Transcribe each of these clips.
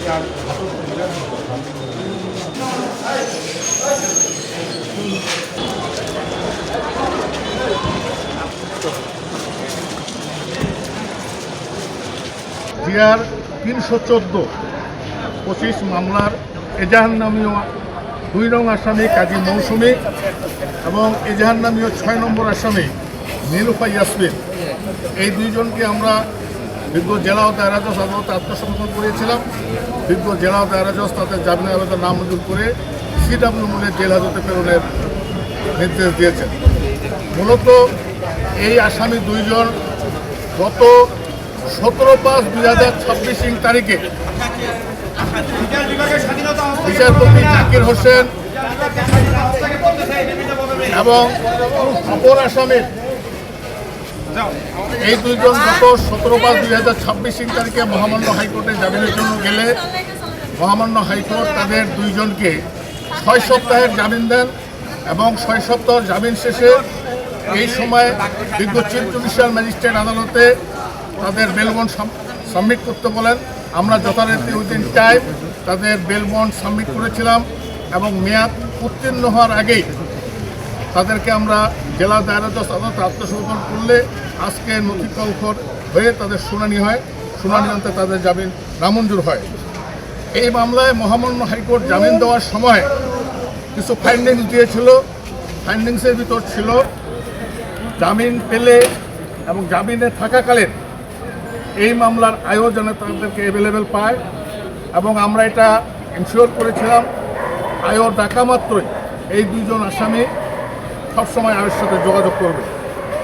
GR 314 25 মামলার এজাহার নামীয় 2 নং আসামি কাজী মৌসুমী এবং এজাহার নামীয় 6 নম্বর আসামি নীলুফা ইয়াসমিন, এই দুইজনকে আমরা বিজ্ঞ জেলা ও দায়রা জজ আদালতে আত্মসমর্পণ করেছিলাম। বিজ্ঞ জেলা ও দায়রা জজ তাদের জামিনের আবেদন নামঞ্জুর করে সিডব্লিউ মূল্যে জেল হাজতে প্রেরণের নির্দেশ দিয়েছেন। মূলত এই আসামি দুইজন গত 17/5/2026 তারিখে বিচারপতি জাকির হোসেন এবং অপর আসামির এই দুইজন গত 17/5/2026 তারিখে মহামান্য হাইকোর্টে জামিনের জন্য গেলে মহামান্য হাইকোর্ট তাদের দুইজনকে 6 সপ্তাহের জামিন দেন এবং 6 সপ্তাহ জামিন শেষে এই সময় বিজ্ঞ চিফ জুডিশিয়াল ম্যাজিস্ট্রেট আদালতে তাদের বেল বন্ড সাবমিট করতে বলেন। আমরা যথারীতি উইদিন টাইম তাদের বেল বন্ড সাবমিট করেছিলাম এবং মেয়াদ উত্তীর্ণ হওয়ার আগেই তাদেরকে আমরা জেলা দায়রা জজ আদালতে আত্মসমর্পণ করলে আজকে নথিকক্ষর হয়ে তাদের শুনানি হয়। শুনানি অন্তে তাদের জামিন নামঞ্জুর হয়। এই মামলায় মহামান্য হাইকোর্ট জামিন দেওয়ার সময় কিছু ফাইন্ডিংস দিয়েছিল। ফাইন্ডিংসের ভিতর ছিল জামিন পেলে এবং জামিনে থাকাকালীন এই মামলার আয়ও যেন তাদেরকে অ্যাভেলেবেল পায় এবং আমরা এটা এনশিওর করেছিলাম আয়ও ডাকা মাত্রই এই দুইজন আসামি সবসময় আয়ের সাথে যোগাযোগ করবে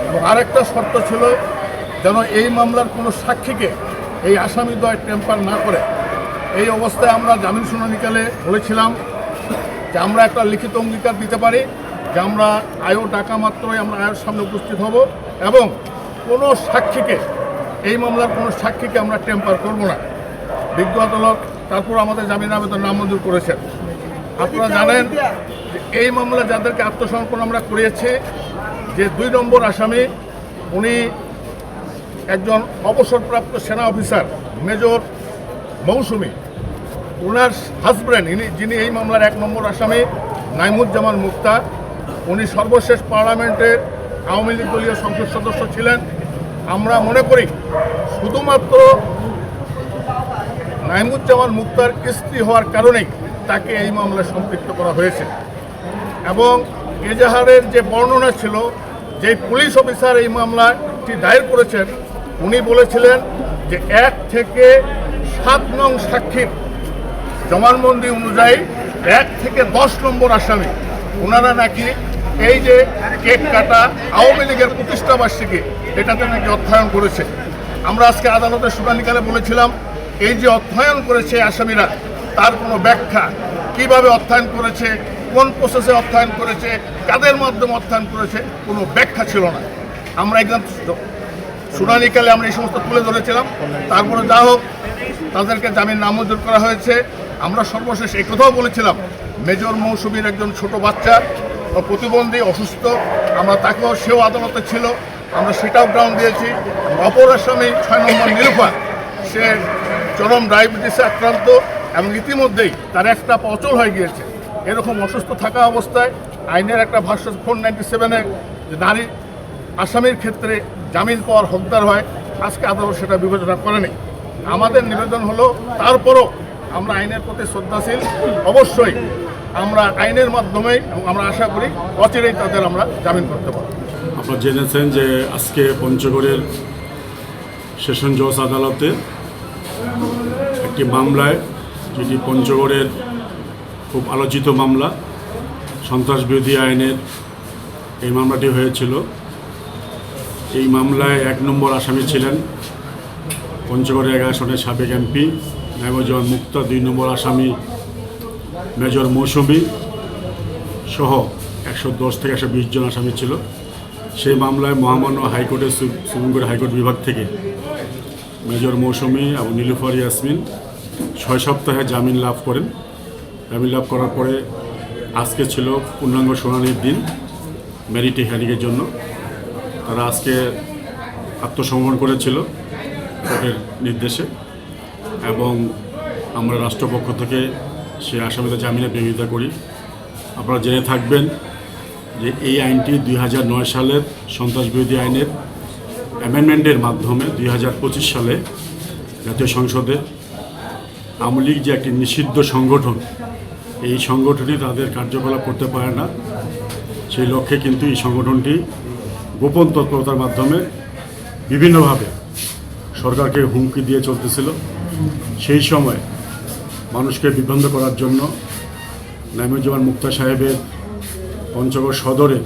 এবং আরেকটা শর্ত ছিল যেন এই মামলার কোনো সাক্ষীকে এই আসামিদ্বয় টেম্পার না করে। এই অবস্থায় আমরা জামিন শুনানিকালে বলেছিলাম যে আমরা একটা লিখিত অঙ্গীকার দিতে পারি যে আমরা আয়ও ডাকা মাত্রই আমরা আয়ের সামনে উপস্থিত হব এবং কোনো সাক্ষীকে এই মামলার কোনো সাক্ষীকে আমরা টেম্পার করব না। বিজ্ঞ আদালত তারপর আমাদের জামিন আবেদন নামঞ্জুর করেছেন। আপনারা জানেন যে এই মামলা যাদেরকে আত্মসমর্পণ আমরা করিয়েছি, যে 2 নম্বর আসামি উনি একজন অবসরপ্রাপ্ত সেনা অফিসার মেজর মৌসুমী, ওনার হাজব্যান্ড যিনি এই মামলার 1 নম্বর আসামি নাইমুজ্জামান মুক্তা, উনি সর্বশেষ পার্লামেন্টের আওয়ামী লীগ দলীয় সংসদ সদস্য ছিলেন। আমরা মনে করি শুধুমাত্র নাইমুজ্জামান মুক্তার স্ত্রী হওয়ার কারণেই তাকে এই মামলায় সম্পৃক্ত করা হয়েছে এবং এজাহারের যে বর্ণনা ছিল, যে পুলিশ অফিসার এই মামলাটি দায়ের করেছেন উনি বলেছিলেন যে 1 থেকে 7 নং সাক্ষীর জবানবন্দি অনুযায়ী 1 থেকে 10 নম্বর আসামি ওনারা নাকি এই যে কেক কাটা আওয়ামী লীগের প্রতিষ্ঠাবার্ষিকী এটাতে নাকি অধ্যয়ন করেছে। আমরা আজকে আদালতের শুনানিকালে বলেছিলাম এই যে অধ্যয়ন করেছে আসামিরা তার কোনো ব্যাখ্যা, কিভাবে অধ্যয়ন করেছে, কোন প্রসেসে অধ্যয়ন করেছে, কাদের মাধ্যমে অধ্যয়ন করেছে, কোনো ব্যাখ্যা ছিল না। আমরা একদম শুনানিকালে আমরা এই সমস্ত তুলে ধরেছিলাম। তারপরে যা হোক তাদেরকে জামিন নামঞ্জুর করা হয়েছে। আমরা সর্বশেষ এই কথাও বলেছিলাম মেজর মৌসুমীর একজন ছোট বাচ্চা প্রতিবন্ধী অসুস্থ, আমরা তাকেও সেও আদালতে ছিল, আমরা সেটাও গ্রাউন্ড দিয়েছি। অপর আসামি 6 নম্বর নীলুফা, সে চরম ডায়াবেটিসে আক্রান্ত এবং ইতিমধ্যেই তার একটা পা অচল হয়ে গিয়েছে। এরকম অসুস্থ থাকা অবস্থায় আইনের একটা ভাষ্য 497-এ যে নারী আসামির ক্ষেত্রে জামিন পাওয়ার হকদার হয়, আজকে আদালত সেটা বিবেচনা করেনি। আমাদের নিবেদন হলো তারপরও আমরা আইনের প্রতি শ্রদ্ধাশীল, অবশ্যই আমরা আইনের মাধ্যমেই এবং আমরা আশা করি অচিরেই তাদের আমরা জামিন করতে পারব। আপনারা জেনেছেন যে আজকে পঞ্চগড়ের সেশন জজ আদালতে একটি মামলায়, যেটি পঞ্চগড়ের খুব আলোচিত মামলা, সন্ত্রাস বিরোধী আইনের এই মামলাটি হয়েছিল। এই মামলায় 1 নম্বর আসামি ছিলেন পঞ্চগড়ের 11 আসনের সাবেক এমপি নাইমুজ্জামান মুক্তা, 2 নম্বর আসামি মেজর মৌসুমী সহ 110 থেকে 120 জন আসামি ছিল। সেই মামলায় মহামান্য হাইকোর্টের সুপ্রিম কোর্ট হাইকোর্ট বিভাগ থেকে মেজর মৌসুমী এবং নীলুফার ইয়াসমিন 6 সপ্তাহে জামিন লাভ করেন। জামিন লাভ করার পরে আজকে ছিল পূর্ণাঙ্গ শুনানির দিন মেরিট হিয়ারিংয়ের জন্য। তারা আজকে আত্মসমর্পণ করেছিল কোর্টের নির্দেশে এবং আমরা রাষ্ট্রপক্ষ থেকে সে আসামিদের জামিনের বিরোধিতা করি। আপনারা জেনে থাকবেন যে এই আইনটি 2009 সালের সন্ত্রাস বিরোধী আইনের অ্যামেন্ডমেন্টের মাধ্যমে 2025 সালে জাতীয় সংসদে আওয়ামী লীগ যে একটি নিষিদ্ধ সংগঠন, এই সংগঠনই তাদের কার্যকলাপ করতে পারে না, সেই লক্ষ্যে কিন্তু এই সংগঠনটি গোপন তৎপরতার মাধ্যমে বিভিন্নভাবে সরকারকে হুমকি দিয়ে চলতেছিল। সেই সময় মানুষকে বিভ্রান্ত করার জন্য নাইমুজ্জামান মুক্তা সাহেবের পঞ্চগড় সদরে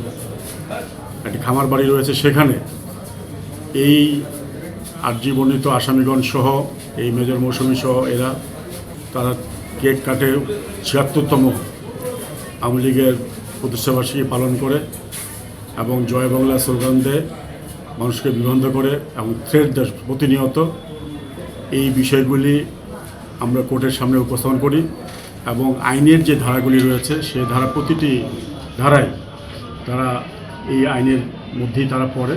একটি খামার বাড়ি রয়েছে, সেখানে এই আরজি বর্ণিত আসামিগণ সহ এই মেজর মৌসুমী সহ তারা কেক কাটে ৭৬তম আওয়ামী লীগের প্রতিষ্ঠাবার্ষিকী পালন করে এবং জয় বাংলা স্লোগান দেয়, মানুষকে বিভ্রান্ত করে এবং থ্রেট দেয় প্রতিনিয়ত। এই বিষয়গুলি আমরা কোর্টের সামনে উপস্থাপন করি এবং আইনের যে ধারাগুলি রয়েছে সেই ধারা প্রতিটি ধারায় তারা এই আইনের মধ্যেই তারা পড়ে,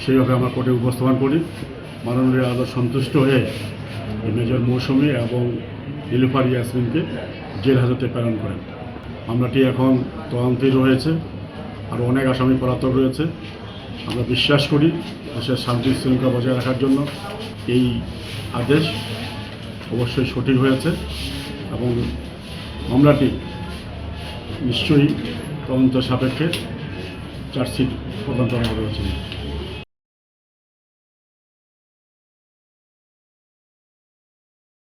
সেইভাবে আমরা কোর্টে উপস্থাপন করি। মাননীয় আদালত সন্তুষ্ট হয়ে মেজর মৌসুমী এবং নীলুফার ইয়াসমিনকে জেল হাজতে প্রেরণ করেন। মামলাটি এখন তদন্তেই রয়েছে, আরও অনেক আসামি পলাতক রয়েছে। আমরা বিশ্বাস করি দেশের শান্তি শৃঙ্খলা বজায় রাখার জন্য এই আদেশ অবশ্যই সঠিক হয়েছে এবং মামলাটি নিশ্চয়ই তদন্ত সাপেক্ষে চার্জশিট প্রদান করা হয়েছে।